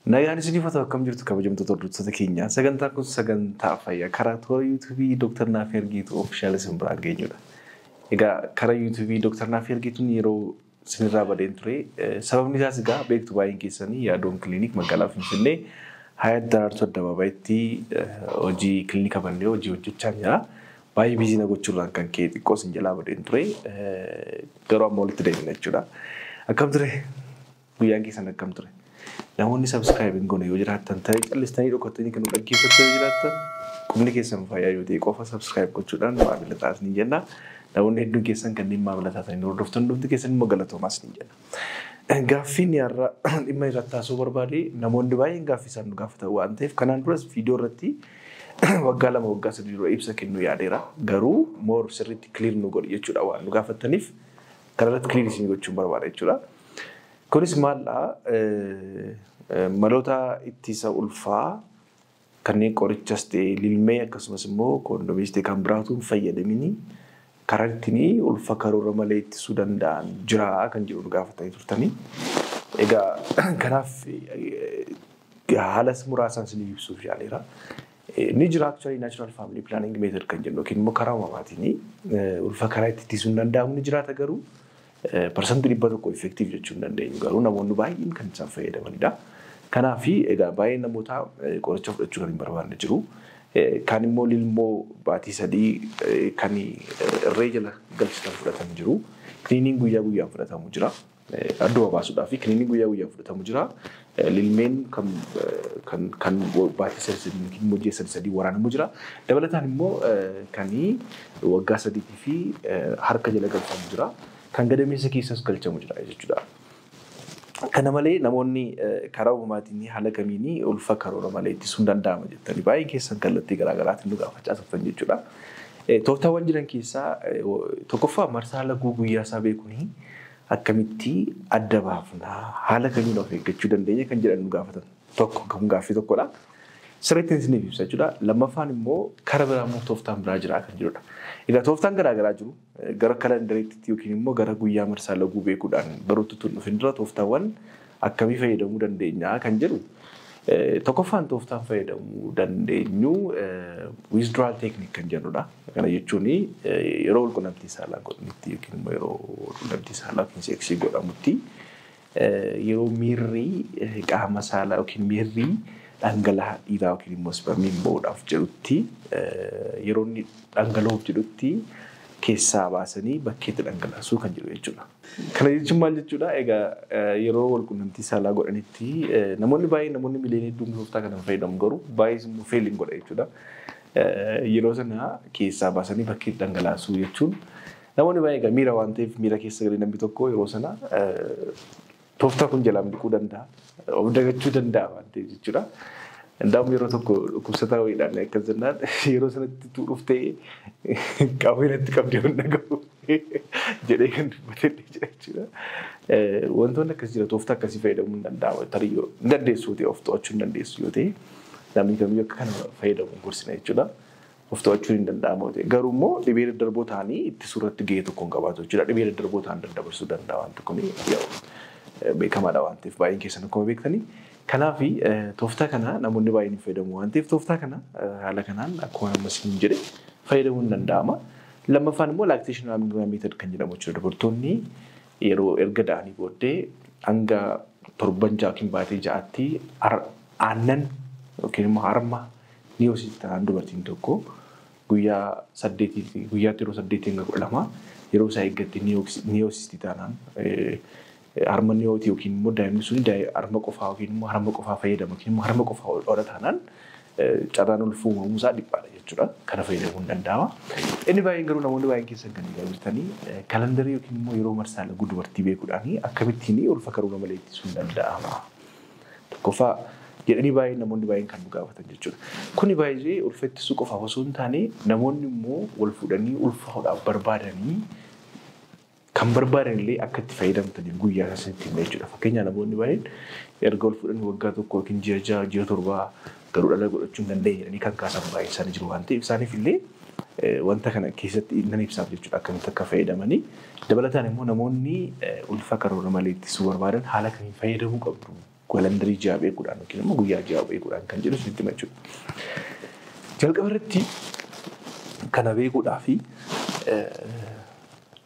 Nagaan isin ifata akkam jirtu kabajamtoota hordoftoota keenya. Sagantaa kun sagantaa fayyaa karaa toora YouTube Dr. Naaf Ergiitu official isin biraan geenyudha. Egaa karaa YouTube Dr. Naaf Ergiituun yeroo sinirraa badeen ture. Sababni isaas egaa beektu baay'een keessanii yaadoon kiliinik magaalaa Finfinnee Hayat Daraartuu Addabaabayitti hojii kiliinika bannee hojii hojjechaa jira. Baay'ee biizina gochuudhaan kan ka'e xiqqoo sin jalaa badeen ture. Garuu amma walitti deemna jechuudha. Akkam ture? Guyyaan keessan akkam ture? Namoonni subscribing goone yoo jiraattan ta'e callisanii dhokatanii kan dhaggeeffachaa yoo jiraattan qubni keessan fayyaa yoo ta'e qofa subscribe gochuudhaan maamila taasisni jenna. Namoonni hedduun keessan kanneen maamila taasisanii hordoftan dhufti keessan immoo galatoomaas ni jenna. Gaaffiin yaarraa dhimma irratti taasisuu barbaade namoonni baay'een gaaffii isaan nu gaafatan waan ta'eef kanaan duras viidiyoo irratti waggaa 2 waggaa 3 dura ibsa kennuu yaadeera. Garuu more sirriitti clear nu godhi jechuudha waan nu gaafataniif kanarratti clear isin gochuun barbaada jechuudha. Kunis maallaa maloota ittisa ulfaa kanneen qorichas ta'e lilmee akkasumas immoo koondoomii ta'e kan biraatuun fayyadamanii karaa ittiin ulfa karoora malee ittisuu danda'an jira kan jedhu gaafatanii turtanii. Egaa kanaaf haala muraasaan isin ibsuuf yaaleera. Ni jira actually natural family planning method kan jennu yookiin immoo karaa uumamaatiin ulfa karaa itti ittisuun danda'amu ni jiraata garuu percentage dhibba tokko effective jechuun dandeenyu garuu namoonni baay'een kan isaan fayyadamanidha. Kanaaf egaa baay'een namoota qoricha fudhachuu kan hin barbaanne jiru. Kan immoo lilmoo baatii 3 kan irree jala galchitan fudhatan jiru. Kiliiniin guyyaa guyyaan fudhatamu jira. Adduma baasuudhaaf kiliiniin guyyaa guyyaan fudhatamu jira. Lilmeen kan baatii 3 immoo ji'a 3 waraanamu jira. Dabalataan immoo kan waggaa 3 fi harka jala galfamu jira. Kan gadameessa keessas galchamu jira jechuudha. Kana malee namoonni karaa uumamaatiin haala kamiin ulfa karoora malee ittisuun danda'ama jettanii baay'ee keessan kallattii garaagaraatiin nu gaafachaa turtan jechuudha. Tooftaawwan jiran keessaa tokkoffaa marsaa laguu guyyaa isaa beekuun akkamitti adda baafna haala kamiin of eeggachuu dandeenya kan jedhan nu gaafatan tokko kan gaaffii tokkodha. Sirriitti isin ibsa jechuudha. Lammaffaan immoo karaa biraa immoo tooftaan biraa jira kan jedhudha. Egaa tooftaan garaagaraa jiru. Gara kalendariitti yookiin immoo gara guyyaa marsaa laguu beekuudhaan baruutti tun dhufin dura tooftaawwan akkamii fayyadamuu dandeenya kan jedhu. Tokkoffaan tooftaan fayyadamuu dandeenyu withdrawal technique kan jedhudha. Kana jechuun yeroo walqunnamtii saalaa godhanitti yookiin immoo yeroo walqunnamtii saalaa yookiin seeksii godhamutti yeroo miirri qaama saalaa yookiin miirri dhangala'aa dhiiraa yookiin immoo spermiin ba'uudhaaf jedhutti yeroo inni dhangala'uuf jedhutti keessaa baasanii bakkeetti dhangalaasuu kan jedhu jechuudha. Kana jechuun maal jechuudha? Egaa yeroo walqunnamtii saalaa godhanitti namoonni baay'een namoonni miliyoona hedduun tooftaa kana fayyadamu garuu baay'ee immoo feeliin godha jechuudha. Yeroo sana keessaa baasanii bakkeetti dhangalaasuu jechuun namoonni baay'ee egaa miira waan ta'eef miira keessa galee namni tokko yeroo sana tooftaa kun jalaa miliquu danda'a. Of dagachuu danda'a waan ta'eef jechuudha. Ndaamu yeroo tokko dhukkubsataa wayiidhaan akkas jennaan yeroo sanatti dhuftee qaawwinatti qabdee hunda gahu jedhee kan dubbatee jira jechuudha. Wantoonni akkas jira tooftaa akkasii fayyadamuu hin danda'amu tariyyoo hin dandeessu ta'e of to'achuu hin dandeessu yoo ta'e namni kamiyyuu akka kana fayyadamu gorsina jechuudha. Of to'achuu hin danda'amu ta'e garuu immoo dhibee daddarboo ta'anii itti suuratti gahee tokko hin qabaatu jechuudha. Dhibee daddarboo ta'an daddabarsuu danda'a waan tokko beekamaadha waan ta'eef baay'een keessan akkuma beektanii. Kanaaf tooftaa kana namoonni baay'een fayyadamu waan ta'eef tooftaa kana haala kanaan akkuma ammas hin jedhe fayyadamuu hin danda'ama. Lammaffaan immoo lactation method kan jedhamu jechuudha. Dubartoonni yeroo erga da'anii booddee hanga 7 yookiin baatii 6tti aannan yookiin immoo harma ni hoosistaan dubartiin tokko guyyaa 8 guyyaatti yeroo 8 hanga 12 yeroo isaa eeggatti ni hoosisti taanaan harmanni yoo ta'u yookiin immoo daa'imni sun harma qofaa yookiin immoo harma qofaa fayyadamu yookiin immoo harma qofaa ol taanaan carraan ulfa uumamuu isaa dhiphaadha jechuudha. Kana fayyadamuu hin danda'ama. Inni baay'een garuu namoonni baay'een keessan kan jirtanii kalendarii yookiin immoo yeroo marsaa laguu dubartii beekuudhaan akkamittiin ulfa karoora malee ittisuu hin danda'ama. Tokkoffaa jedhanii baay'een namoonni baay'een kan nu gaafatan jechuudha. Kuni baay'ee ulfa ittisuu qofaaf osoo hin taane namoonni immoo wal fuudhanii ulfa hodhaaf barbaadanii kan barbaadan illee akka itti fayyadamtan guyyaa isaaniitti himee jechuudha. Fakkeenyaaf namoonni baay'een erga wal fuudhanii waggaa tokko yookiin ji'a 6 ji'a 7 garuu dhala godhachuu hin dandeenye kan kaasan baay'ee isaanii jiru waan ta'eef isaaniif illee wanta kana keessatti nan ibsaaf jechuudha akkamitti akka fayyadamanii. Dabalataan immoo namoonni ulfa karoora malee ittisuu barbaadan haala kamiin fayyadamuu qabdu kalendarii ji'a beekuudhaan yookiin immoo guyyaa ji'a beekuudhaan kan jedhu sitti machuudha. Jalqaba irratti kana beekuudhaaf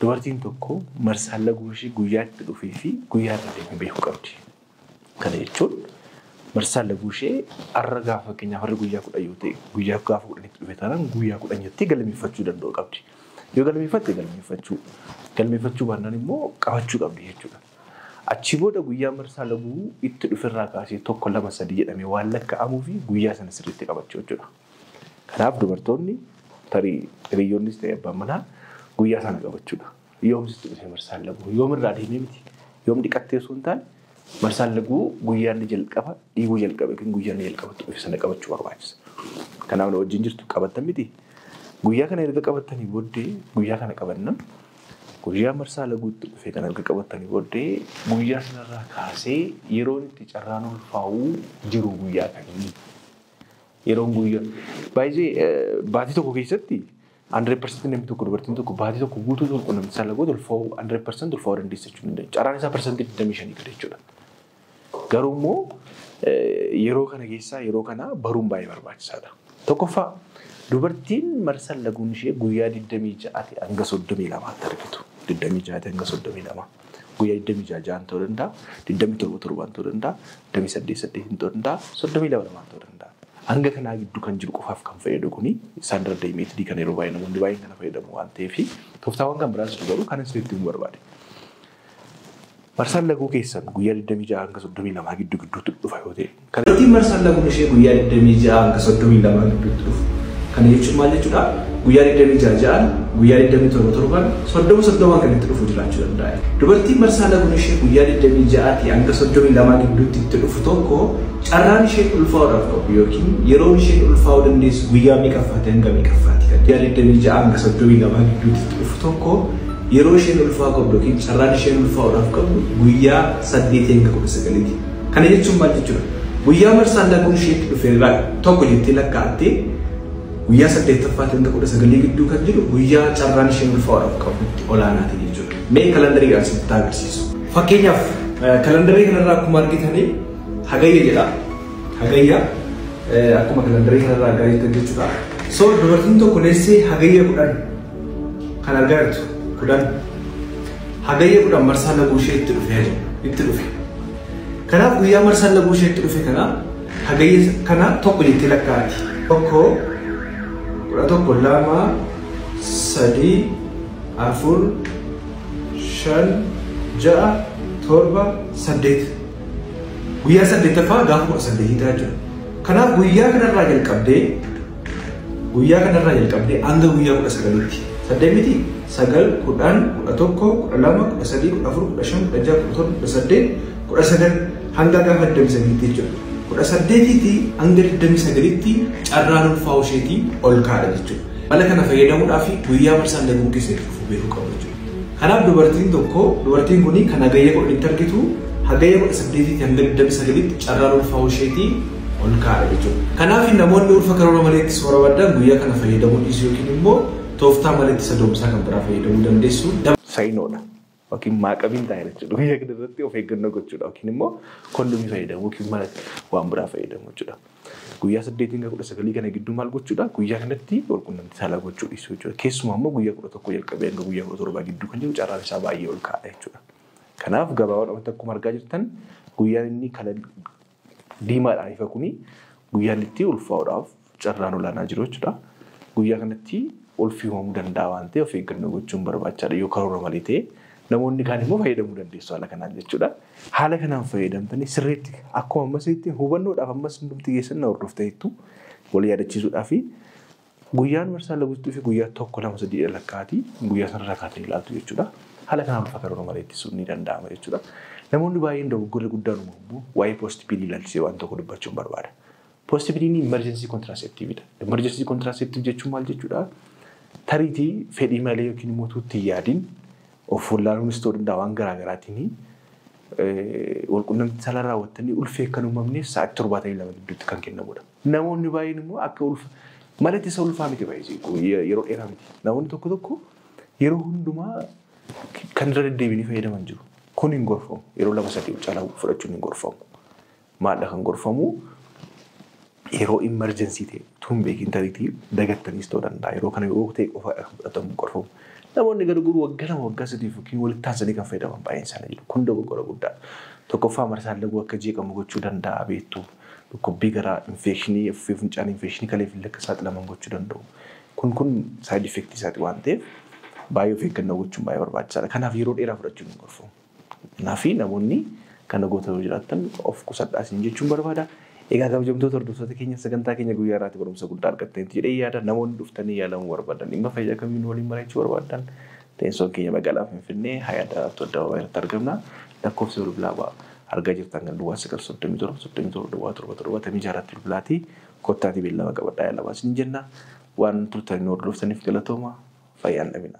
dubartiin tokko marsaan laguu ishee guyyaa itti dhufee fi guyyaa irra deemee beekuu qabdi. Kana jechuun marsaan laguu ishee har'a gaafa fakkeenyaaf har'a guyyaa 10 yoo ta'e guyyaa gaafa 10 itti dhufe taanaan guyyaa 10 itti galmeeffachuu danda'u qabdi. Yoo galmeeffatte galmeeffachuu baannaan immoo qabachuu qabdi jechuudha. Achi booda guyyaa marsaa laguu itti dhuferraa kaasee 1 2 3 jedhamee waan lakkaa'amuu fi guyyaa sana sirriitti qabachuu jechuudha. Kanaaf dubartoonni tarii hiriyoonnis ta'e abbaan manaa guyyaa sana qabachuudha. Yoomsitti dhufee marsaan laguu yoomirraa deemee miti. Yoom dhiqattee osoo hin taane marsaan laguu guyyaan jalqaba dhiiguu jalqabe kan guyyaan jalqabatti dhufe sana qabachuu barbaachisa. Kanaaf na wajjin jirtu qabattan miti. Guyyaa kana erga qabattanii booddee guyyaa kana qabannan guyyaa marsaa laguutti dhufe kan erga qabattanii booddee guyyaa sanarraa kaasee yeroon itti carraan ulfaa'uu jiru guyyaa kanii. Yeroon guyyaa baay'ee baatii tokko keessatti 100% namni tokko dubartiin tokko baatii tokko guutuu tokko namni salagoo ulfaa'uu 100% ulfaa'uu dandeessa jechuun dandeenya. Carraan isaa persentii 25 gadi jechuudha. Garuu immoo yeroo kana keessaa yeroo kana baruun baay'ee barbaachisaadha. Tokkoffaa dubartiin marsaan laguun ishee guyyaa 26 hanga 32 argitu. 26 hanga 32. Guyyaa 26 ta'uu danda'a, 27 ta'uu danda'a, 28 ta'uu danda'a, 32 ta'uu danda'a. Hanga kanaa gidduu kan jiru qofaaf kan fayyadu kuni isaan darda imeetii kan yeroo baay'ee namoonni baay'een kana fayyadamu waan ta'eef tooftaawwan kan biraas garuu kan isinitti himuu barbaade. Marsaan laguu keessan guyyaa 26 hanga 32 gidduutti dhufa yoo ta'e. Dubartiin marsaan laguun ishee guyyaa 26 hanga 32 gidduutti dhufu. Kana jechuun maal jechuudha? Guyyaa 26 guyyaa 27 30 kan itti dhufu jiraachuu danda'a. Dubartiin marsaan laguun ishee guyyaa 26 hanga 32 gidduutti itti dhufu tokko carraan ishee ulfaa'uudhaaf qabu yookiin yeroo ishee ulfaa'uu dandeessu guyyaa meeqaffaati hanga meeqaffaati kan guyyaa 26 hanga 32 gidduutti itti dhufu tokko yeroo ishee ulfaa'uu qabdu yookiin carraan ishee ulfaa'uudhaaf qabu guyyaa 8 hanga 19ti. Kana jechuun maal jechuudha? Guyyaa marsaan laguun ishee itti dhufeerraa tokko jettee lakkaa'attee guyyaa 8ffaa hanga 19 gidduu kan jiru guyyaa carraan ishee ulfaa'uudhaaf qabu olaanaati jechuudha. Mee kalendariidhaan sitti agarsiisu. Fakkeenyaaf kalendarii kanarraa akkuma argitanii Hagayya jedha. Hagayya akkuma kalendarii kanarraa argaa jirtan jechuudha. So dubartiin tokko leessee Hagayya 10 kan argaa jirtu 10. Hagayya 10 marsaan laguu ishee itti dhufe. Kanaaf guyyaa marsaan laguu ishee itti dhufe kana Hagayya kana tokko jettee lakkaa'ati. Tokko 11 2 3 4 5 6 7 8 guyyaa 8ffaa gaafa 18 ta'a. Kanaaf guyyaa kanarraa jalqabdee hanga guyyaa 19tti. 8 miti 9 10 11 12 13 14 15 16 17 18 hanga gaafa 29tti jechuudha. 18tti hanga 29tti carraan ulfaa'uu isheetii ol kaadha jechuudha. Mala kana fayyadamuudhaaf guyyaa marsaan laguu keessatti dhufuu beekuu qabu jechuudha. Kanaaf dubartiin kun kan Hagayya 10tti argitu Hagayya 18tti hanga 29tti carraan ulfaa'uu isheetii ol kaadha jechuudha. Kanaaf namoonni ulfa karoora maleetti soora baddaan guyyaa kana fayyadamuu dhiisuu yookiin immoo tooftaa maleetti sadoomsaa kan biraa fayyadamuu dandeessu. Sayinoodha. Yookiin maaqabiin taa'e jechuudha. Guyyaa kana irratti of eeggannoo gochuudha yookiin immoo kondomii fayyadamuu yookiin malatti waan biraa fayyadamuu jechuudha. Guyyaa 8 hanga 19 kana gidduu maal gochuudha? Guyyaa kanatti walqunnamtii saalaa gochuu dhiisuu jechuudha. Keessumaa immoo guyyaa 11 jalqabee hanga guyyaa 17 gidduu kan jiru carraan isaa baay'ee ol kaadha jechuudha. Kanaaf gabaabaa akkuma argaa jirtan guyyaan inni kala diimaadhaan ifa kuni guyyaan itti ulfaa'uudhaaf carraan olaanaa jiru jechuudha. Guyyaa kanatti ulfiifamuu danda'a waan ta'eef of eeggannoo gochuun barbaachisaadha yoo karoora malee ta'e namoonni kaan immoo fayyadamuu dandeessu haala kanaan jechuudha. Haala kanaan fayyadamtanii sirriitti akkuma ammasitti hubannoodhaaf ammas hundumti keessan na hordoftaniittu wal yaadachiisuudhaaf guyyaan marsaa laguutti fi guyyaa 1 2 3 lakkaa'atii guyyaa sanarraa kaatanii ilaaltu jechuudha. Haala kanaan ulfa karoora malee ittisuun ni danda'ama jechuudha. Namoonni baay'een dogoggora guddaan uumamu waa'ee poostipilii ilaalchisee waan tokko dubbachuun barbaada. Poostipiliin emergency contraceptiveidha. Emergency contraceptive jechuun maal jechuudha? Tariitii fedhii malee yookiin immoo tuutti yaadiin of wallaaluunis ta'uu danda'a waan garaagaraatiin walqunnamtii saalaa raawwattanii ulfee kan uumamneef sa'aatii 72 gidduutti kan kennamudha. Namoonni baay'een immoo akka ulfa malatti isa ulfaa miti baay'ee yeroo dheeraa miti. Namoonni tokko yeroo hundumaa kan irra deddeebiin fayyadaman jiru. Kun hin gorfamu. Yeroo 2-3 caalaa fudhachuun hin gorfamu. maadha kan gorfamu yeroo emergency ta'e tun beekin tariitii dagattanis ta'uu danda'a. Yeroo kana yoo ta'e qofa fudhatamu gorfamu. Namoonni garguru waggaa sadiif yookiin walitti taasisanii kan fayyadaman baay'een isaanii jiru. Kun dogoggora guddaa. Tokkoffaa marsaan laguu akka jeeqamu gochuu danda'a beektu. Dhukkubbii garaa infekshinii fi funcaan infekshinii kalee fi lakka saaxilaman gochuu danda'u. Kun side effect isaati waan ta'eef baay'ee of eeggannoo gochuun baay'ee barbaachisaadha. Kanaaf yeroo dheeraa fudhachuun hin gorfamu. Kanaaf namoonni kana gootanii jiraatan of qusadhaa siin jechuun barbaada. Egaa kabajamtoota hordoftoota keenya sagantaa keenya guyyaa irratti barumsa guddaa argatteetti jedhee yaada. Namoonni dhuftanii yaalamuu barbaadan dhimma fayyaa kamiin waliin mari'achuu barbaadan teessoon keenya magaalaa Finfinnee Hayaat Addawaawaa irratti argamna. Lakkoofsa bilbilaa argaa jirtan kan duwwaa 937 bilbilaati. Kottaatii beellama qabadhaa yaalamaa isin jenna. Waan turtanii hordoftaniif galatooma fayyaan dhabina.